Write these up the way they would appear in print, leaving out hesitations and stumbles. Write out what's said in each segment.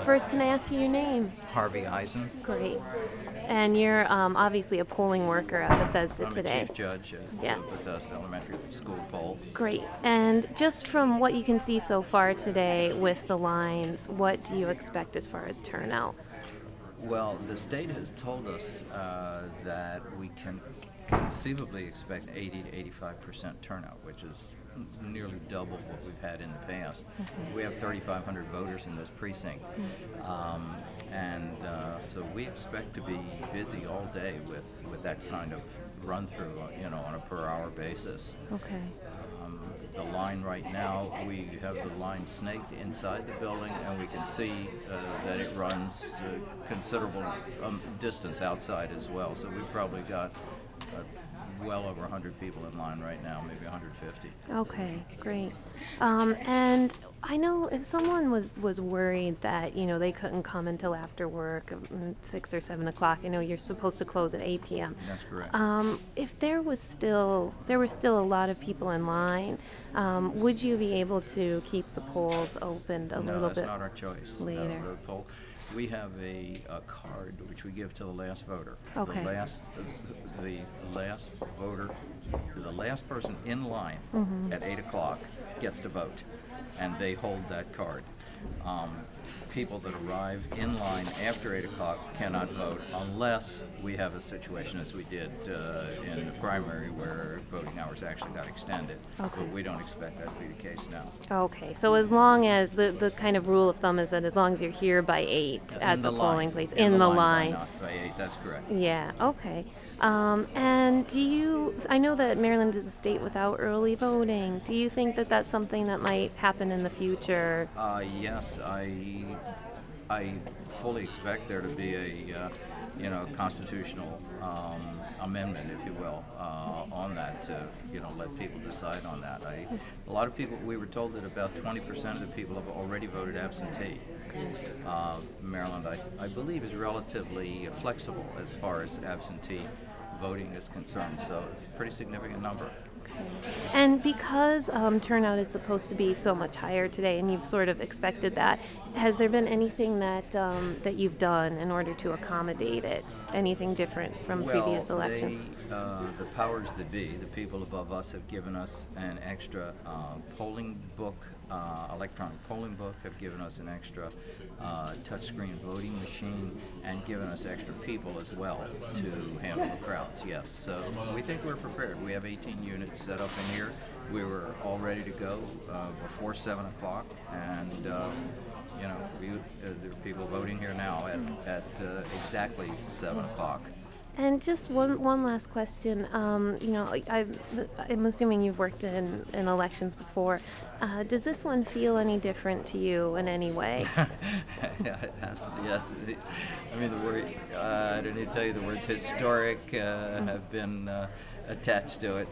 First, can I ask you your name? Harvey Eisen. Great. And you're obviously a polling worker at Bethesda I'm today. the chief judge at Yeah. Bethesda Elementary School poll. Great. And just from what you can see so far today with the lines, what do you expect as far as turnout? Well, the state has told us that we can conceivably expect 80 to 85% turnout, which is nearly double what we've had in the past. We have 3,500 voters in this precinct, so we expect to be busy all day with that kind of run through, on a per hour basis. Okay. The line right now, we have the line snaked inside the building, and we can see that it runs considerable distance outside as well. So we've probably got well over 100 people in line right now, maybe 150. Okay, great. And I know if someone was worried that, they couldn't come until after work, 6 or 7 o'clock, I know you're supposed to close at 8 p.m. That's correct. If there were still a lot of people in line, would you be able to keep the polls opened a little bit later? No, that's not our choice. later? No, we have a card which we give to the last voter. Okay. The last voter, the last person in line at 8 o'clock gets to vote, and they hold that card. People that arrive in line after 8 o'clock cannot vote unless we have a situation as we did in the primary where voting hours actually got extended. Okay. But we don't expect that to be the case now. Okay, so as long as the kind of rule of thumb is that as long as you're here by 8 at the polling place, in the line. Not by 8, that's correct. Yeah, okay. And I know that Maryland is a state without early voting. Do you think that that's something that might happen in the future? Yes, I fully expect there to be a constitutional amendment, if you will, on that to let people decide on that. A lot of people, we were told that about 20% of the people have already voted absentee. Maryland, I believe, is relatively flexible as far as absentee voting is concerned, so pretty significant number. And because turnout is supposed to be so much higher today, and you've sort of expected that, has there been anything that you've done in order to accommodate it? Anything different from previous elections? The powers that be, the people above us, have given us an extra polling book, electronic polling book, have given us an extra touchscreen voting machine, and given us extra people as well to handle the crowds. Yes, so we think we're prepared. We have 18 units set up in here. We were all ready to go before 7 o'clock, and there are people voting here now at exactly 7 o'clock. And just one last question. I'm assuming you've worked in elections before. Does this one feel any different to you in any way? Yeah, it has to be. Yes. I mean, the word, I don't need to tell you, the words historic have been attached to it.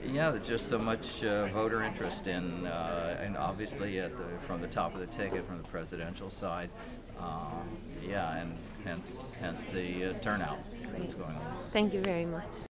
There's just so much voter interest in, and obviously from the top of the ticket, from the presidential side, and hence the turnout that's going on. Thank you very much.